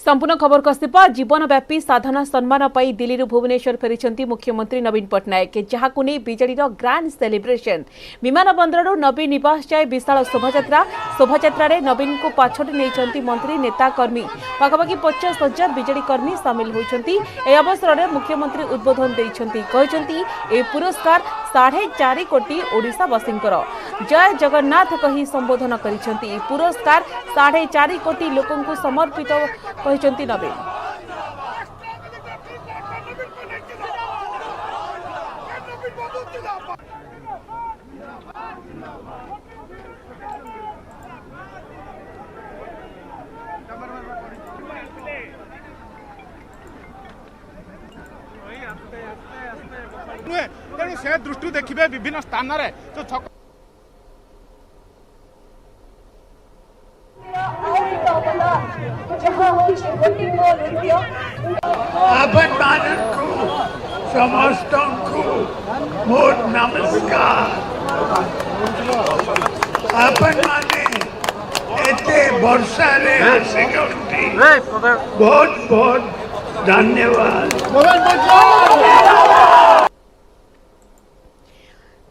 संपूर्ण खबर कसिपा जीवनव्यापी साधना सम्मान पाई दिल्ली भुवनेश्वर फेरी मुख्यमंत्री नवीन पट्टनायक जहां बीजेडी ग्रांड सेलिब्रेशन विमान बंदर नवीन निवास जाए विशाल शोभायात्रा नवीन को पाछोटी नहीं मंत्री नेता कर्मी पाखापाखि 50,000 बीजेडी कर्मी सामिल होती। अवसर में मुख्यमंत्री उद्बोधन देते पुरस्कार 4.5 कोटी ओडिशावासी जय जगन्नाथ कही संबोधन कर पुरस्कार 4.5 कोटी लोकों को समर्पित कहते नवीन। तेणु से दृष्टि देखिए विभिन्न स्थान रे जो छक आपण मानक समस्त मोर नमस्कार। आपण माने एते वर्षा रे आसिकंती बहुत बहुत धन्यवाद।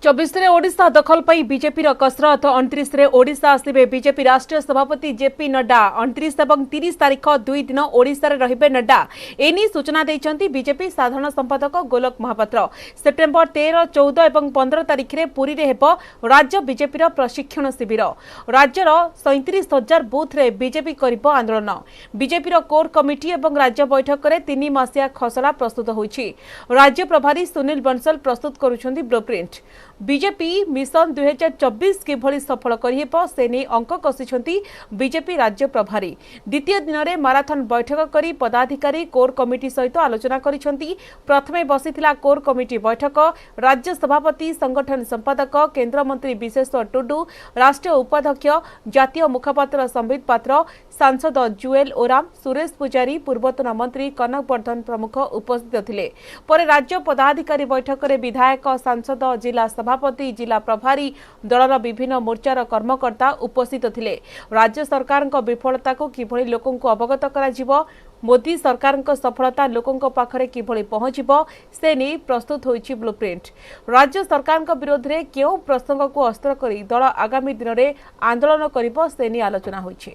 24 ओडिशा दखल पाई बीजेपी कसरत 29 ओडिशा आसवे बीजेपी राष्ट्रीय सभापति जेपी नड्डा 29 और 30 तारीख 2 दिन ओडिशा रे रहिबे नड्डा एनी सूचना देइचंती बीजेपी साधारण संपादक गोलक महापात्र। सेप्टेम्बर 13, 14 और 15 तारीख रे पुरी रे हेबो राज्य बीजेपी प्रशिक्षण शिविर। राज्यर 37,000 बूथ रे बीजेपी करिबो आंदोलन। बीजेपी कोर कमिटी और राज्य बैठक रे 3 मासिया खसड़ा प्रस्तुत होईछि। राज्य प्रभारी सुनील बंसल प्रस्तुत करूछंती ब्लूप्रिंट। बीजेपी मिशन 2024 किभली सफल करिहेब से नहीं अंक कषिछंती बीजेपी राज्य प्रभारी। द्वितीय दिन में माराथन बैठक करी पदाधिकारी कोर कमिटी सहित आलोचना करिछंती। प्रथमे बसिथिला कोर कमिटी बैठक राज्य सभापति संगठन संपादक केंद्र मंत्री विशेश्वर टुडू राष्ट्रीय उपाध्यक्ष जातीय मुखपात्र संबित पात्र सांसद जुएल ओराम सुरेश पुजारी पूर्वतन मंत्री कनक वर्धन प्रमुख उपस्थित थिले। पर राज्य पदाधिकारी बैठक में विधायक सांसद जिला सभापति जिला प्रभारी दलर विभिन्न मोर्चार कर्मकर्ता उपस्थित थिले। राज्य सरकार विफलता को किभली लोकों को अवगत कराजिबो मोदी सरकार सफलता लोकों पाखरे किभली पहुंचिबो से नहीं प्रस्तुत होइछि ब्लूप्रिंट। राज्य सरकार विरोध में केउ प्रसंग को अस्त्र करी दल आगामी दिन में आंदोलन करिबो से नहीं आलोचना होइछि।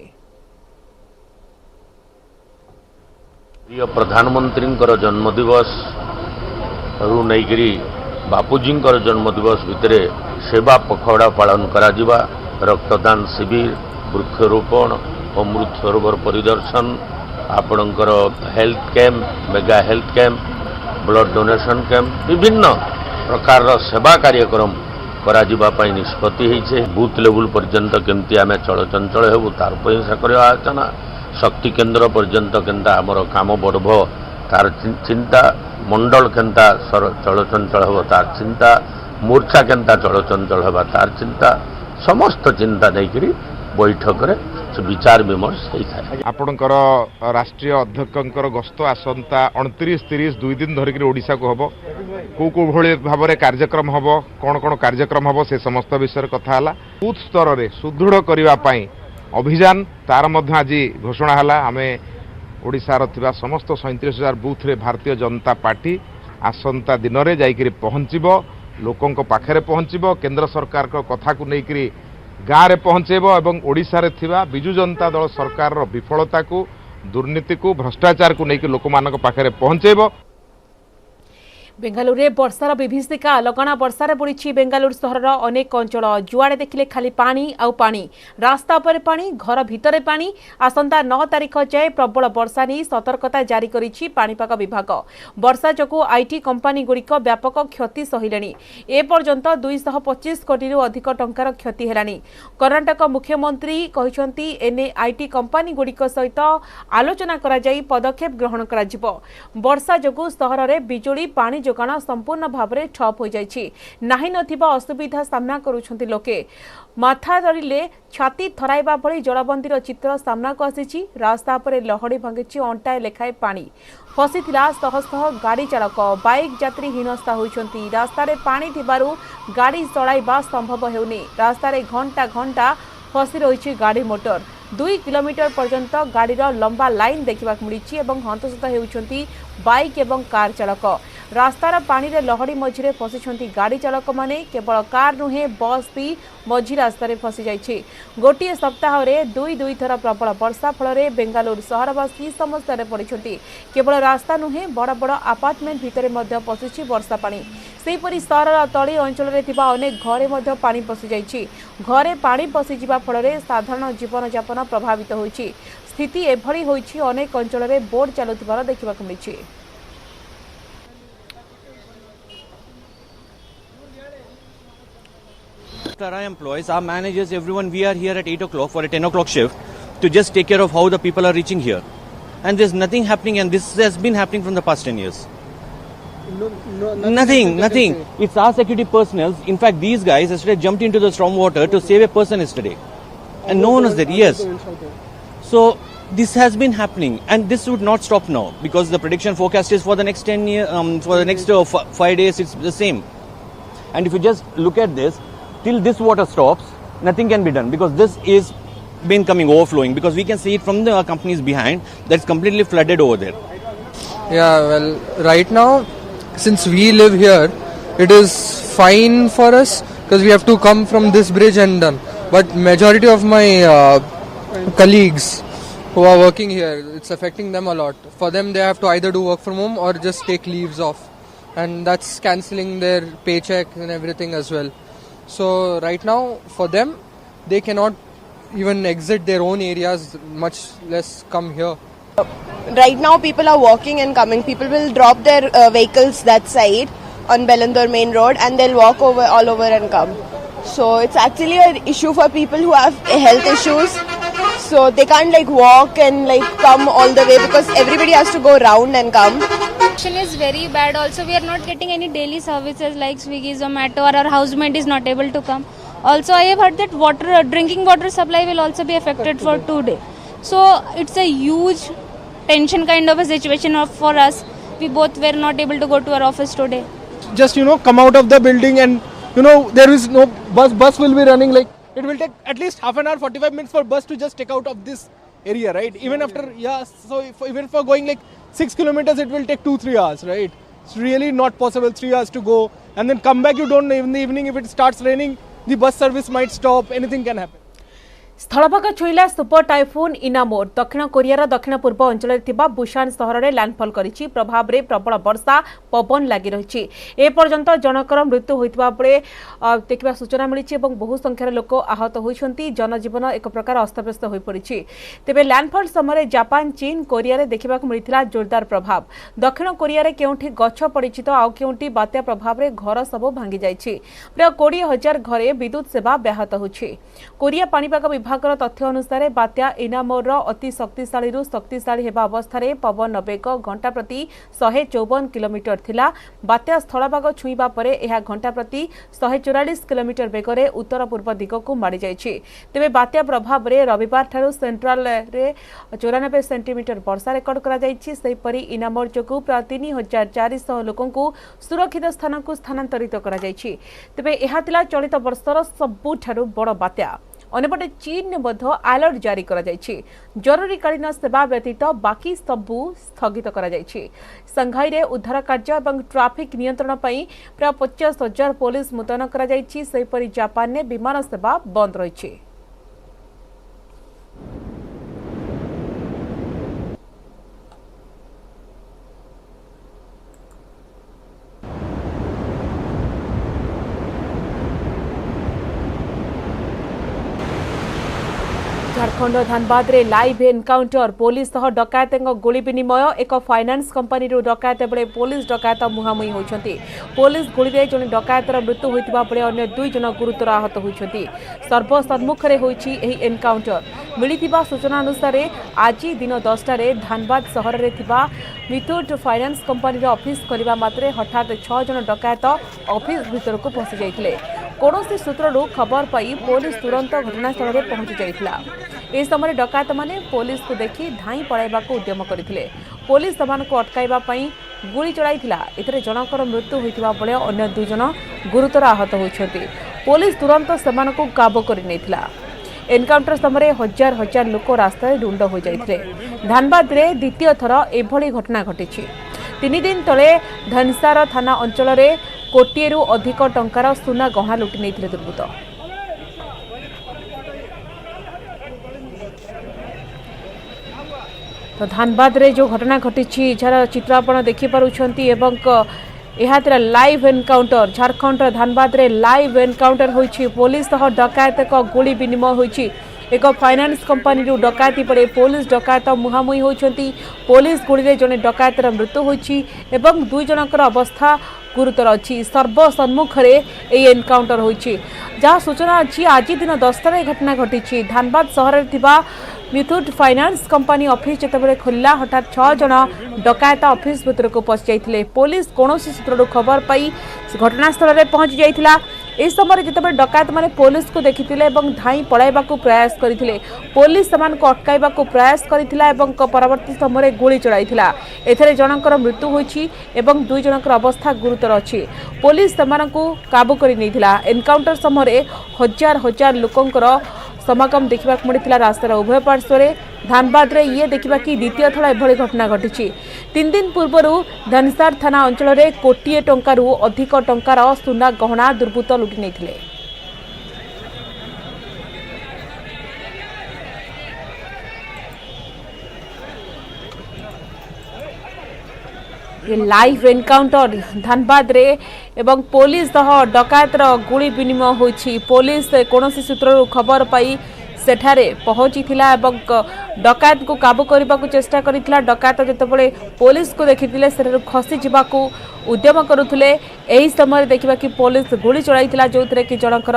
प्रिय प्रधानमंत्री जन्मदिवस रु नैगिरी बापूजी जन्मदिवस भितर सेवा पखवाड़ा पालन करा जिबा रक्तदान शिविर वृक्षरोपण अमृत सरोवर परिदर्शन आपणकर health camp mega health camp blood donation camp विभिन्न प्रकार सेवा कार्यक्रम करा जिबा पई निष्पत्ति होइछे। बूथ लेवल पर्यंत केमती आमे चलचंचल हेबु तार पई साकर आलोचना शक्ति केन्द्र पर्यंत केनता आमर काम बढ़ब तार चिंता मंडल केनता चलचंचल हो तार चिंता मोर्चा केनता चलचंचल होगा तार चिंता समस्त चिंता नहीं बैठक रे विचार विमर्श होता है। आपणकर राष्ट्रीय अध्यक्षर गस्त आसंता 29-30 2 दिन धरिक ओडिशा को हम कौ भाई भाव में कार्यक्रम हम कौन कौन कार्यक्रम हम से समस्त विषय कथा बूथ स्तर में सुदृढ़ करने अभियान तार मध्य आज घोषणा है। आम ओडिशार थिबा समस्त 37,000 बूथ रे भारतीय जनता पार्टी आसंता दिन में जाइकरी पहुँचब लोकों पाखे पहुँचब केंद्र सरकार को कथा को लेकर गाँव में पहुँचेब और ओडिशा रे थिबा बिजु जनता दल सरकार विफलता को दुर्नीति को भ्रष्टाचार को लेकर लोक मान पाखे पहुँचेब। बेंगालुरु में वर्षार विभीषिका लगना वर्षार बुड़ी बेंगालुरु सहर अनेक अंचल जुआड़े देखिले खाली पानी आउ पानी रास्ता पर पानी घर भितर पानी। आसंता 9 तारीख जाए प्रबल वर्षा नहीं सतर्कता जारी करिछि पाणीपाग विभाग। वर्षा जोगु आईटी कंपानी गुड़िक व्यापक क्षति सहिलेनी। ए पर्यंत 225 कोटी अधिक टंकार क्षति हेलानी। कर्णाटक मुख्यमंत्री कहिसंती एने आईटी कंपानी गुड़िक सहित आलोचना करा जाई पदक्षेप ग्रहण करा जिवो। वर्षा जोगु सहर में बिजुली पानी जोगाण संपूर्ण भाव में ठप हो जाइछि। नाही नथिबा असुविधा सामना करुछंती लोके। माथा धरिले छाती थराइबा भली जलबंदीर चित्र सामना को आसीछि। रास्ता पर लहड़ी भांगिछि अंटाए लेखाए पानी फसीथिला शह शह गाड़ी चालक बाइक यात्री हीनस्था होइछंती। रास्ता रे पानी थिबारु गाड़ी चलाइबा संभव हेउनी। रास्ता रे घंटा घंटा फसी रही गाड़ी मोटर 2 किलोमीटर पर्यंत गाड़ीर लंबा लाइन देखा मिली और हंतसत होती बाइक एवं कार चालक। रास्तार पानी रे लहड़ी मझिरे फसी गाड़ी चालक माने केवल कार नुहे बस भी मझी रास्तार फसी जाइछि। गोटे सप्ताह में दुई थर प्रबल वर्षा फल बेंगालुरु सहरवासी समस्या पड़ती। केवल रास्ता नुहे बड़ बड़ आपार्टमेंट भितर पशिछि वर्षा पानी। सेहीपरि सहर तली अंचल अनेक घरे पानी पशि जाइछि। घरे पानी पशिजिबा फल साधारण जीवन यापन प्रभावित होइछि। स्थिति एभली होइछि अनेक अंचल में बोट चलुथिबार देखा मिली। Our employees, our managers, everyone, we are here at 8 o'clock for a 10 o'clock shift to just take care of how the people are reaching here. And there's nothing happening, and this has been happening from the past 10 years. Nothing. It's our security personnel. In fact, these guys yesterday jumped into the storm water to save a person yesterday. And no one was there. Yes. So this has been happening, and this would not stop now because the prediction forecast is for the next 10 years, for the next 5 days, it's the same. And if you just look at this, till this water stops, nothing can be done because this is been coming overflowing because we can see it from the companies behind that's completely flooded over there. Yeah, well, right now, since we live here, it is fine for us because we have to come from this bridge and done. But majority of my colleagues who are working here, it's affecting them a lot. For them, they have to either do work from home or just take leaves off, and that's cancelling their paycheck and everything as well. So right now, for them, they cannot even exit their own areas, much less come here. Right now, people are walking and coming. People will drop their vehicles that side on Bellandur main road, and they'll walk all over and come. So it's actually an issue for people who have health issues. So they can't walk and come all the way because everybody has to go round and come. Is very bad. Also, we are not getting any daily services like Swiggy, Zomato, or our housemate is not able to come. Also, I have heard that drinking water supply will also be affected for 2 days. So it's a huge tension kind of a situation for us. We both were not able to go to our office today. Just come out of the building and there is no bus will be running it will take at least half an hour, 45 minutes for bus to just take out of this area, right? Even after so even for going 6 kilometers it will take 2-3 hours, right? It's really not possible 3 hours to go and then come back. You don't know, in the evening if it starts raining, the bus service might stop, anything can happen. स्थलभाग छुईला super typhoon इनामोर दक्षिण कोरियार दक्षिण पूर्व अंचल Busan सहर में लैंडफॉल करिछि। प्रभाव में प्रबल वर्षा पवन लगी रही। एपर्यंत जनकर मृत्यु होइतिबा बेले देखिबा सूचना मिली और बहु संख्यार लोक आहत होइछन्ति। जनजीवन एक प्रकार अस्तव्यस्त होई पड़िछि। तेबे लैंडफॉल समय जापान, चीन, कोरिया रे देखिबा मिलिथिला जोरदार प्रभाव। दक्षिण कोरिया रे केउठी गछ पड़िछि तो आउ केउठी बात्या प्रभाव रे घर सब भांगी जाइछि। प्राय 20,000 घरे विद्युत सेवा ब्याहत होछि। कोरिया पाणीपाग विभागर तथ्य अनुसार बात्या इनामोर अति शक्तिशाली हेबा अवस्था पवन वेग घंटा प्रति 154 किलोमीटर थिला। बात्या स्थलभाग छुईबा परे एहा घंटा प्रति 144 किलोमीटर वेगरे उत्तर पूर्व दिगकु माड़ी जाइछि। तेबे बात्या प्रभाव रे रविवार ठारू सेंट्रल रे 94 सेंटीमीटर वर्षा रेकर्ड करा जाइछि। सेहिपरि इनामोर जोगु प्राय 3400 लोकंकु सुरक्षित स्थानकु स्थानांतरित करा जाइछि। तेबे एहा थिला चलित वर्षर सबुठारू बड़ बात्या। अन्यपटे चीन ने अलर्ट जारी करा जाइछि। जरूरीकालीन सेवा व्यतीत बाकी सबू स्थगित करा जाइछि। संघाई रे उद्धार कार्य और ट्राफिक नियंत्रण पई प्राय 50,000 पुलिस मुतयन करा जाइछि। सेहिपरि जापान ने विमान सेवा बंद रहिछि। झारखंड धानबाद रे लाइव एनकाउंटर पुलिस सह डकायत गोली विनिमय। एक फाइनान्स कंपनी डकायत बेले पुलिस डकायत मुहांमुही होइछन्ति। पुलिस गोली रे जने डकायतर मृत्यु होइतिबा बेले अन्य 2 जन गुरुतर आहत होइछन्ति। सर्वसम्मुखरे होइछि एही एनकाउंटर। मिलिथिबा सूचना अनुसार आज दिन 10 रे धानबाद सहर रे थिबा मिथुट फाइनान्स कंपनी ऑफिस करबा मात्रे हठात 6 जन डकायत ऑफिस भीतर को पहुंची जाइथिले। कौनसी सूत्ररू खबर पाई पुलिस तुरंत घटनास्थल में पहुंची जाइथिला। ए समय डकायत माने पुलिस को देखि धाई पळाइबा को उद्यम करथिले। पुलिस समान को अटकाइबा पई गुली चलाइथिला। एतरे जनकर मृत्यु होइतिबा बेले अन्य 2 जन गुरुतर आहत होइछन्ति। पुलिस तुरंत समान को काबू करि नैथिला। एनकाउंटर समय हजार हजार लोक रास्ता रुंड हो जाते। धानबाद में द्वितीय थर एभली घटना घटी। 3 दिन तले धनसार थाना अंचल में कोटिएरु अधिक टंकार सुना गहना लुटि नहीं दुर्बृत्त। तो धानबाद रे जो घटना घटी यार चित्र आपण देखिपारुछंती एवं यह लाइव एनकाउंटर झारखंड धानबाद रे लाइव एनकाउंटर होइछि। पुलिस सह डकायत एक गोली विनिमय होइछि। एक फाइनान्स कंपनी डकायती पड़े पुलिस डकायत मुहांमुही होइछंती। पुलिस गोली रे जने डकायतर मृत्यु होइछि एवं 2 जनकर अवस्था गुरुतर अच्छी। सर्वसम्मुख में यह एनकाउंटर होइछि। जहाँ सूचना अच्छी आज दिन 10 घटना घटी। धानबाद सहर में मुथूट फाइनान्स कंपनी ऑफिस जितेबाला खोला हठात 6 जन डकायत ऑफिस भीतर को पशि जाते। पुलिस कौन सूत्र खबर पाई घटनास्थल में पहुंची जाइथिला। इस समय जितेबाला डकायत माने पुलिस को देखिथिले एवं धाई पलाइबा को प्रयास करथिले। पुलिस समान को अटकाइबा को प्रयास करथिला एवं परवर्ती समय गोली चलाइथिला। एथरे जनकर मृत्यु होइछि एवं 2 जनकर अवस्था गुरुतर अछि। पुलिस समान को काबू करि नैथिला। एनकाउंटर समय हजार हजार लोकंकर समागम देखा मिलता रास्तार उभय पार्श्व। धानबाद रे ये देखा कि द्वितीय थर एभली घटना घटी। 3 दिन पूर्व धनसार थाना अंचल में कोटिए टंकारु अधिक टंकार सुना गहना दुर्बृत्त लुटि नहीं। ये लाइव एनकाउंटर धानबाद रे एवं पुलिस सह डकायतर गोली विनिमय होइछि। पुलिस कौन सूत्र खबर पाई सेठारे पहुंची थिला एवं डकायत को काबू करने को चेष्टा करिथिला। डकायत जेतेबेले पुलिस को देखिथिले सेठारु खसी जिबाकू उद्यम करुथिले। एही समय देखिबा कि पुलिस गोली चलाइथिला जोथरे कि जनकर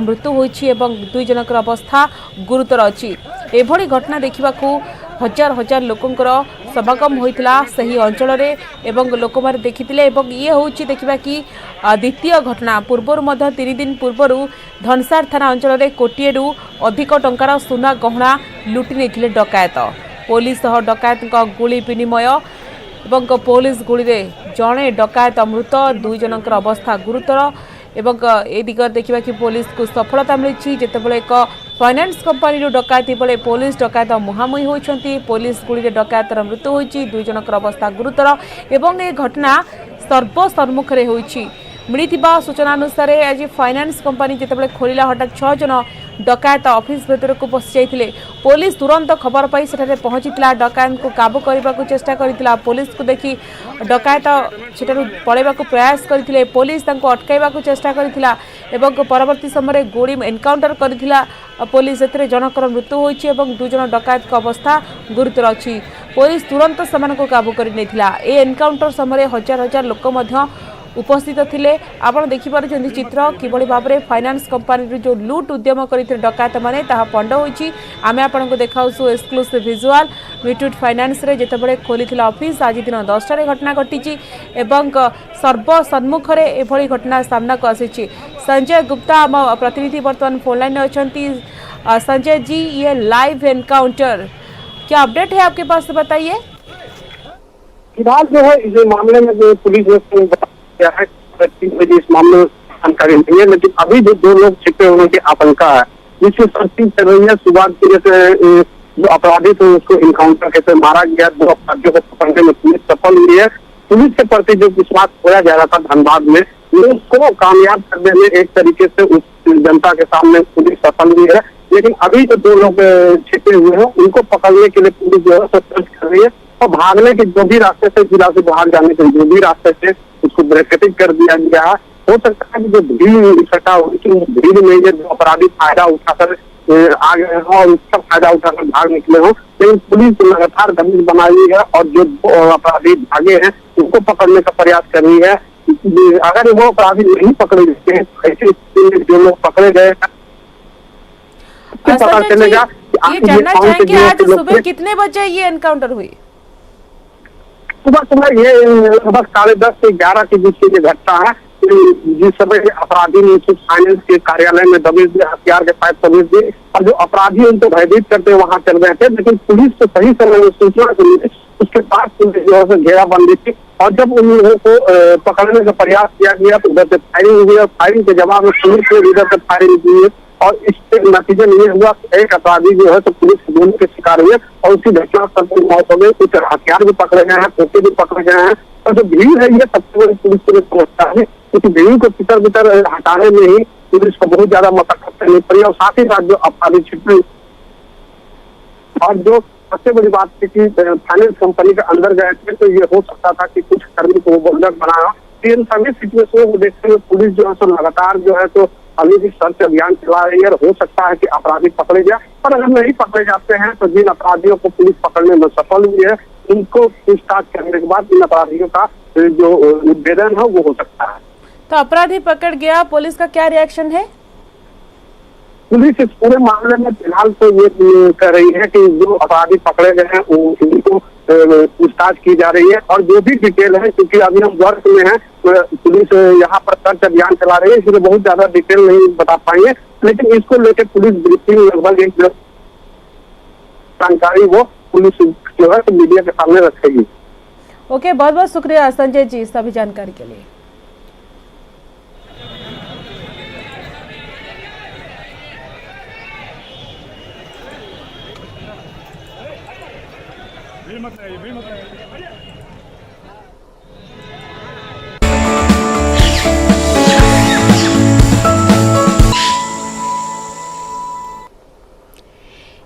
मृत्यु होइछि एवं 2 जनकर अवस्था गुरुतर अछि। एभली घटना देखिबाकू हजार हजार लोकंकर समागम होइथिला सही अंचल रे एवं लोक मारे देखिथिले एवं ये होउछि देखिबा कि द्वितीय घटना पूर्वर मध्य 3 दिन पूर्वर धनसार थाना अंचल रे कोटिएरु अधिक टंकार सुना गहना लुटि नैथिले डकायत। पुलिस सह डकायत गोली विनिमय एवं पुलिस गोली रे जणे डकायत मृत 2 जनकर अवस्था गुरुतर एवं ए दिग देखा कि पुलिस को सफलता मिली। जितेबाला एक फाइनान्स कंपनी डकायती बेले पुलिस डकायत मुहांमुही होइछंती। पुलिस गोली डकायतर मृत्यु होइछि। 2 जनकर अवस्था गुरुतर एवं ए घटना सर्वसम्मुख में होइछि। मिलिथिबा सूचना अनुसार आज फाइनान्स कंपनी जितेबाला खोलिला हठात 6 जन डकायत ऑफिस भीतर को पशि जाइथिले। पुलिस तुरंत खबर पाई सेठारे पहुंचीथिला। डकायत को काबू करने को चेष्टा करिथिला। पुलिस को देखि डकायत सेठारु पळेबा को प्रयास करथिले। पुलिस तांको अटकाइबा को चेष्टा करिथिला एवं परवर्ती समय गोली एनकाउंटर करिथिला। पुलिस एतरे जनकर मृत्यु होइछि एवं 2 जन डकायत अवस्था गुरुतर अछि। पुलिस तुरंत समान को काबू करि नैथिला। ए एनकाउंटर समय हजार हजार लोक मध्य उपस्थित थिले। आपण देखि पारुछन्ती चित्र किबळी भाबरे फाइनान्स कंपनी जो लूट उद्यम करथिले डकायत माने ताहा पंड होइछि। आमे आपनको देखाउसु एक्सक्लूसिव विजुअल मुथूट फाइनान्स रे जेतेबेले खोलिथिला ऑफिस आज दिन 10 रे घटना घटिछि एवं सर्वसम्मुख रे एभली घटना सामना को आसीछि। संजय गुप्ता आम प्रतिनिधि वर्तमान फोन लाइन में अछंती। संजय जी, ये लाइव एनकाउंटर क्या अपडेट है आपके पास, बताइए। फिलहाल जो है इस मामले में जो पुलिस ने बताया है 3 बजे इस मामले में जानकारी नहीं है, लेकिन अभी जो 2 लोग छिपे होने की आशंका है, जिससे सर्चिंग चल रही है। सुबह की जैसे जो अपराधी थे उसको इनकाउंटर कैसे मारा गया, 2 अपराधियों को पकड़ने में पुलिस सफल हुई है। पुलिस के प्रति जो विश्वास खोया जा रहा था धनबाद में, उसको कामयाब करने में एक तरीके से उस जनता के सामने पुलिस सफल हुई है। लेकिन अभी जो 2 लोग छिपे हुए हैं उनको पकड़ने के लिए पुलिस जो है सर्च कर रही है और भागने के जो भी रास्ते से, जिला से बाहर जाने के जो भी रास्ते से उसको ब्रैकेटिंग कर दिया गया है। हो सकता है कि जो भीड़ इकट्ठा हुई थी भीड़ में जो अपराधी फायदा उठाकर आ गए हों और उसका फायदा उठाकर भाग निकले हों, लेकिन पुलिस लगातार दबिश बनाई हुई है और जो अपराधी भागे हैं उनको पकड़ने का प्रयास कर रही है। अगर वो अपराधी नहीं पकड़े जाते हैं ऐसे जो लोग पकड़े गए पता चलेगा। ये जानना चाहेंगे आज सुबह कितने बजे ये एनकाउंटर हुई? सुबह ये लगभग 10:30 से 11 के बीच की घटना है, जिस समय अपराधी ने फाइनेंस के कार्यालय में दबिश दिए, हथियार के साथ दबिश दिए और जो अपराधी उनको भयभीत करते वहां चल रहे थे, लेकिन पुलिस को सही समय में सूचना मिली उसके बाद जो है घेराबंदी थी और जब उन लोगों को पकड़ने का प्रयास किया गया तो उधर से फायरिंग हुई और फायरिंग के जवाब में पुलिस ने इधर से फायरिंग की है और इससे नतीजन ये हुआ एक अपराधी जो है तो पुलिस गोली के शिकार हुए और उसकी घटनास्थल पर मौत हो गई। कुछ हथियार भी पकड़े गए हैं, पोते भी पकड़े गए हैं और जो भीड़ है ये सबसे बड़ी पुलिस के लिए समस्या है, क्योंकि भीड़ को तितर बितर हटाने में ही पुलिस को बहुत ज्यादा मशक्कत करनी पड़ी और साथ ही साथ जो अपराधी छिपे और जो सबसे बड़ी बात थी कि फाइनेंस कंपनी के अंदर गए थे तो ये हो सकता था कि कुछ कर्मी को बंधक बनाया। इन सभी सिचुएशन को देखते हुए पुलिस जो है तो लगातार जो है तो अभी भी सर्च अभियान चला रही है। हो सकता है कि अपराधी पकड़े जाए, पर अगर नहीं पकड़े जाते हैं तो जिन अपराधियों को पुलिस पकड़ने में सफल हुई है उनको पूछताछ करने के बाद इन अपराधियों का जो निवेदन है वो हो सकता है। तो अपराधी पकड़ गया, पुलिस का क्या रिएक्शन है? पुलिस इस पूरे मामले में फिलहाल तो ये कह रही है कि जो अपराधी पकड़े गए हैं उनको पूछताछ की जा रही है और जो भी डिटेल है, क्योंकि अभी हम वर्क में हैं, पुलिस यहाँ पर सर्च अभियान चला रही है, इसलिए बहुत ज्यादा डिटेल नहीं बता पाएंगे, लेकिन इसको लेकर पुलिस ब्रीफिंग लगभग एक जानकारी वो पुलिस जो है तो मीडिया के सामने रखेगी। ओके, बहुत बहुत शुक्रिया संजय जी सभी जानकारी के लिए।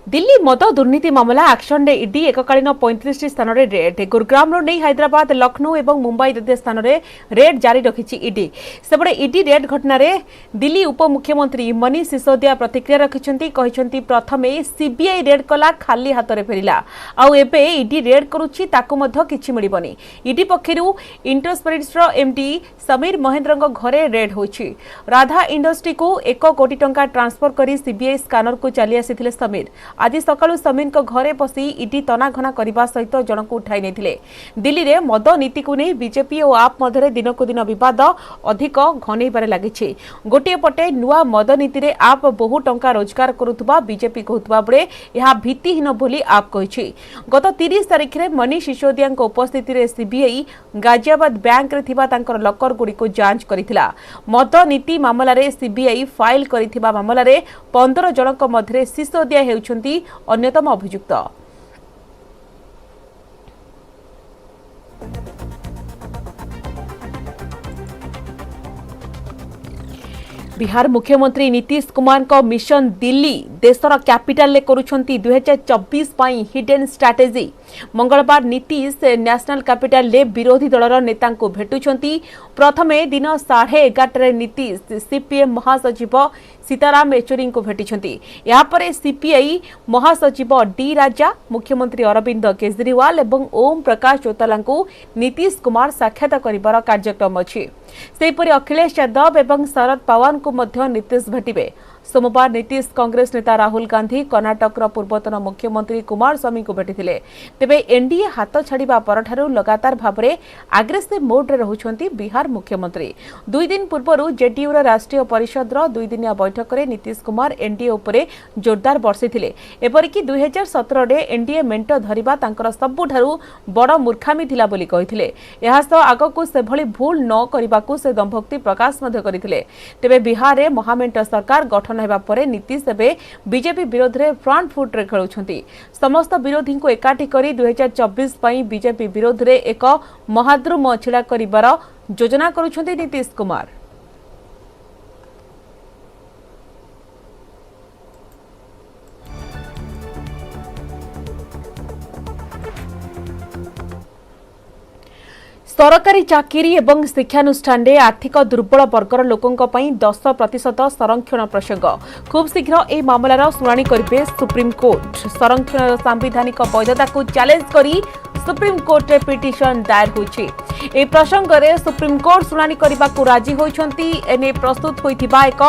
दिल्ली मद दुर्नीति मामला एक्शन रे ईडी एककालीन 35 स्थान रे रेड। गुरुग्राम नहीं हैदराबाद, लखनऊ और मुंबई द्वितीय स्थान रे रेड जारी रखी ईडी। सेपटे ईडी रेड घटना रे दिल्ली उपमुख्यमंत्री मनीष सिसोदिया प्रतिक्रिया रखिछंती, कहिछंती प्रथमे सीबीआई रेड कला खाली हाथ रे फेरिला आउ एबे ईडी रेड करूछि ताकू मध्य किछि मिलिबनी। ईडी पक्षरु इंटरस्पिरिट्स रो एमडी समीर महेंद्रଙ୍କ घरे रेड होछि। राधा इंडस्ट्री को 1 कोटी टंका ट्रांसफर करी सीबीआई स्कानर को चली आसीथिले समीर। आज सकाळु समीर घरे पसी ईडी तनाघना करने सहित जनक उठाई नहीं। दिल्ली रे मद नीति को नहीं बीजेपी और आप मध्य दिनकु दिन विवाद अधिक घनईबार लगी। गोटे पटे नुआ मद नीति रे आप बहु टंका रोजगार करुवा बीजेपी कहता बेले यह भित्तिहीन बोली आप कही। गत 30 तारिख में मनीष सिसोदिया उपस्थिति रे सीबीआई गाजियाबाद बैंक रे थिबा तांकर लकर गुड़ी को जांच करिथिला। मद नीति मामला रे सीबीआई फाइल करिथिबा मामला रे 15 जनक मध्य सिसोदिया हेउछंती अन्यतम अभियुक्त। बिहार मुख्यमंत्री नीतीश कुमार को मिशन दिल्ली देशर कैपिटल ले करुछंती 2024 पाई हिडन स्ट्रैटेजी। मंगलवार नीतीश नेशनल कैपिटल ले विरोधी दलर नेता को भेटुछंती। प्रथमे दिन 11:30 नीतीश सीपीएम महासचिव सीताराम येचुरी को भेटिछंती। यहाँ पर सीपीआई महासचिव डी राजा, मुख्यमंत्री अरविंद केजरीवाल एवं ओम प्रकाश चौताला को नीतीश कुमार साक्षात करिबार कार्यक्रम अछि। सेहिपरि अखिलेश यादव एवं शरद पवार को मध्य नीतीश भेटिबे। सोमवार नीतीश कांग्रेस नेता राहुल गांधी, कर्नाटक पूर्वतन मुख्यमंत्री कुमार स्वामी को भेटिथिले। तेबे एनडीए हाथ छाड़िबा परठारु लगातार भाबरे आग्रेसिव मोड रे रहुछंती बिहार मुख्यमंत्री। 2 दिन पूर्व जेडीयू राष्ट्रीय परिषद 2 दिनिया बैठक में नीतीश कुमार एनडीए उपरे जोरदार बर्षिथिले। एपरिकी 2017 रे एनडीए मेंट धरिबा तांकर सबुठारु बड़ मूर्खामी थिला बोली कहिथिले। एहा सह आगकु सेभली भूल न करिबाकु से दंभक्ति प्रकाश मध्य करिथिले। तेबे बिहार रे महामेंट सरकार गठन हेबा परे नीतीश एबे बीजेपी विरोध रे फ्रंट फुट रे खेलुछंती। समस्त विरोधी को एकाठी करी 2024 पई बीजेपी विरोध रे एक महाद्रुम छिड़ा करिबार योजना करुछंती नीतीश कुमार। सरकारी चाकरी एवं शिक्षानुष्ठान रे आर्थिक दुर्बल वर्गर लोकों पई 10% संरक्षण प्रसंग। खूब शीघ्र ए मामलार शुणाणी करिबे सुप्रीम कोर्ट। संरक्षण सांविधानिक वैधता को चैलेंज करी सुप्रीम कोर्ट रे पिटिशन दायर होइछि। ए प्रसंग रे सुप्रीम कोर्ट शुणाणी करबा को राजी होइछंती। एने प्रस्तुत होइथिबा एक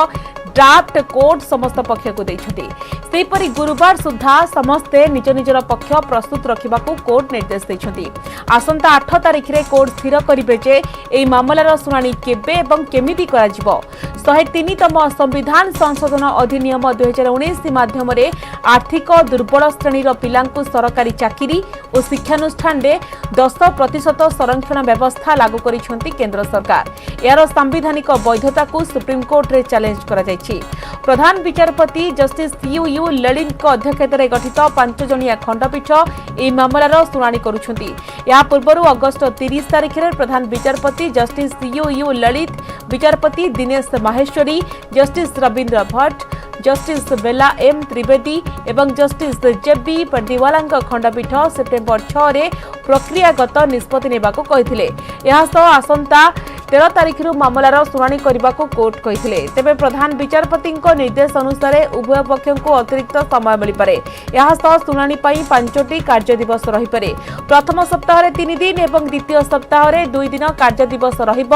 ड्राफ्ट कोर्ट समस्त पक्ष को देइछंती। सेहिपरि गुरुवार सुधा समस्ते निज निजर पक्ष प्रस्तुत रखिबा को कोर्ट निर्देश देइछंती। आसंता 8 तारिख रे कोर्ट स्थिर करिबे जे एई मामलार शुणाणी केबे एवं केमिति कराजिबो। 103तम संविधान संशोधन अधिनियम 2019 माध्यम रे आर्थिक दुर्बल श्रेणीर पिलांकु सरकारी चाकरी और शिक्षानुष्ठान रे 10% संरक्षण व्यवस्था लागू करिछंती केंद्र सरकार। यार संवैधानिक वैधता को सुप्रीम कोर्ट रे चैलेंज करा जायछि। କରାଯାଇଛି। प्रधान विचारपति जस्टिस यू ललित अध्यक्षतार गठित 5 जणिया खंडपीठ ଏହି ମାମଲାର ଶୁଣାଣି କରୁଛନ୍ତି। ଏହା ପୂର୍ବରୁ ଅଗଷ୍ଟ 30 ତାରିଖରେ ପ୍ରଧାନ ବିଚାରପତି ଜଷ୍ଟିସ यू ललित, विचारपति Dinesh Maheshwari, justice Ravindra Bhatt, justice Bela M Trivedi एवं जस्टिस जेबी पर्दीवालांक खंडपीठ सेप्टेम्बर 6 रे प्रक्रियागत निष्पत्ति नेबाको कहिथिले। ଏହା ସହ ଆସନ୍ତା 13 तारिखରୁ ମାମଲାର ଶୁଣାଣି କରିବାକୁ କୋର୍ଟ କହିଥିଲେ। ତେବେ ପ୍ରଧାନ ବିଚାରପତିଙ୍କ ନିର୍ଦ୍ଦେଶ ଅନୁସାରେ ଉଭୟ ପକ୍ଷଙ୍କୁ ଅତିରିକ୍ତ ସମୟ ମିଳିପାରେ। ଏହା ସହ ଶୁଣାଣି ପାଇଁ 5ଟି କାର୍ଯ୍ୟ ଦିବସ ରହିପାରେ। ପ୍ରଥମ ସପ୍ତାହରେ 3 ଦିନ ଏବଂ ଦ୍ୱିତୀୟ ସପ୍ତାହରେ 2 ଦିନ କାର୍ଯ୍ୟ ଦିବସ ରହିବ।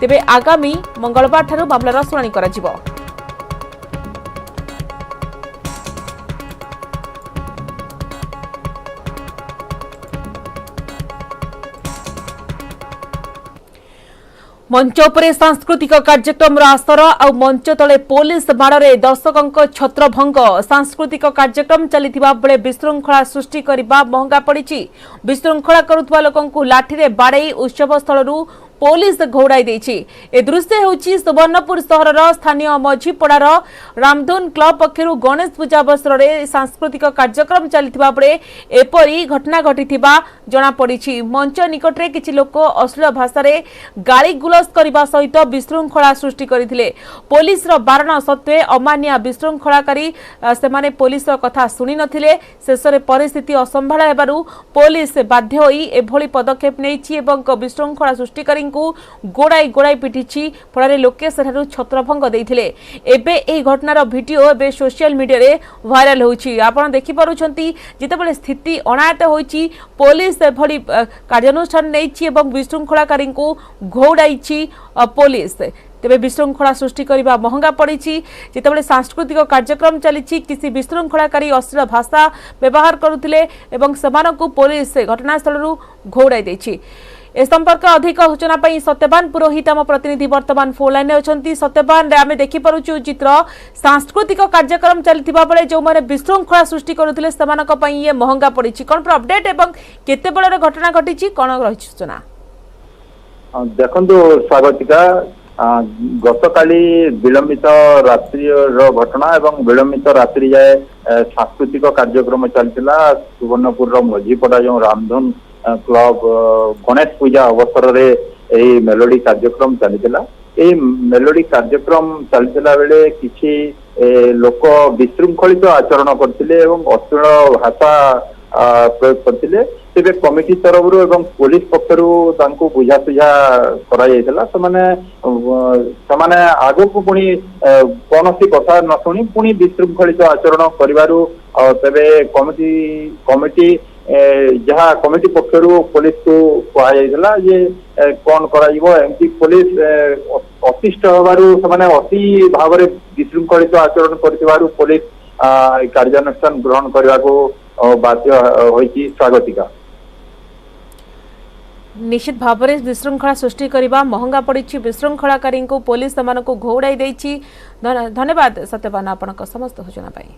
ତେବେ ଆଗାମୀ ମଙ୍ଗଳବାର ଠାରୁ ମାମଲାର ଶୁଣାଣି କରାଯିବ। मंच उपरे सांस्कृतिक कार्यक्रम आसर आ मंच तले पुलिस माड़े दर्शकों छत्रभंग। सांस्कृतिक कार्यक्रम चलता बेले विशृंखला सृष्टि करने महंगा पड़ी। विशृंखला करुवा लोकंकु लाठी बाड़े उत्सव स्थल पुलिस घौड़ाई देछि। ए दृश्य होछि सुवर्णपुर सहरर स्थानीय मझीपड़ार रामधुन क्लब पक्षरु गणेश पूजा अवसर में सांस्कृतिक कार्यक्रम चलता बेले एपरी घटना घटिथिबा जना पड़िछि। मंच निकटरे किछि लोक अश्लील भाषा गाली गुलस करने सहित विशृंखला सृष्टि करथिले। पुलिस बारण सत्वे अमानिया विशृंखलाकारी सेमाने पुलिस कथा शुणी नथिले। शेष में परिस्थिति असंभाळ हेबारु पुलिस बाध्य होई एभली पदक्षेप नेछि एवं विशृंखला सृष्टिकारी गोड़ाई गोड़ाई पिटिछि। फल लोके सेठारु छत्रभंग देइथिले। एबे एही घटनार वीडियो एबे सोशल मीडिया रे वायरल होछि। आपण देखि पारुछंती जेतेबेले स्थिति अनायत होइछि पुलिस एभली कार्यानुष्ठान नेछि एवं विशृंखलाकारी को घौड़ाइछि पुलिस। तेबे विशृंखला सृष्टि करने महंगा पड़ी। जितेबाला सांस्कृतिक कार्यक्रम चली किसी विशृंखलाकारी अश्लील भाषा व्यवहार करुथिले एवं सेमानकु पुलिस घटनास्थल घौड़ाई देछि। ए संपर्क अधिक सूचना पाई सत्यवान पुरोहित आम प्रतिनिधि वर्तमान फोन लाइन में। सत्यवान आम देखिपुँ चित्र सांस्कृतिक कार्यक्रम चलता बेले जो मैंने विशृंखला सृष्टि करुथिले सेमानक पई ये महंगा पड़ी। कौन पर अपडेट एवं केते बेलर घटना घटी कौन रही सूचना? देखो स्वागतिका गतकाली विलंबित रात्रि घटना एवं विलंबित रात्रि जाए सांस्कृतिक कार्यक्रम चलता सुवर्णपुर मझीपड़ा जो रामधुन क्लब गणेश पूजा अवसर में मेलोडी कार्यक्रम चलता। मेलोडी कार्यक्रम चलता बेले किसी लोक विशृंखलित आचरण करते अश्लील भाषा प्रयोग करते। तेरे कमिटी तरफ एवं पुलिस पक्षर बुझासुझा कर आग को पुणी कौन कथा न शुणी पुणी विशृंखलित आचरण करू तेरे कमिटी जहाँ कमिटी पक्षर पुलिस को कहुला ये कौन करमती पुलिस अतिष्ठ हबारू से अति भाव विशृंखलित आचरण कर पुलिस कार्यानुष्ठान ग्रहण करने को बाध्य होइछि। स्वागतिका निश्चित भाव में विशृंखला सृष्टि करने महंगा पड़ी। विशृंखलाकारी को पुलिस घौड़ाई देछि। धन्यवाद सत्यवान आपनक समस्त सूचना पाई।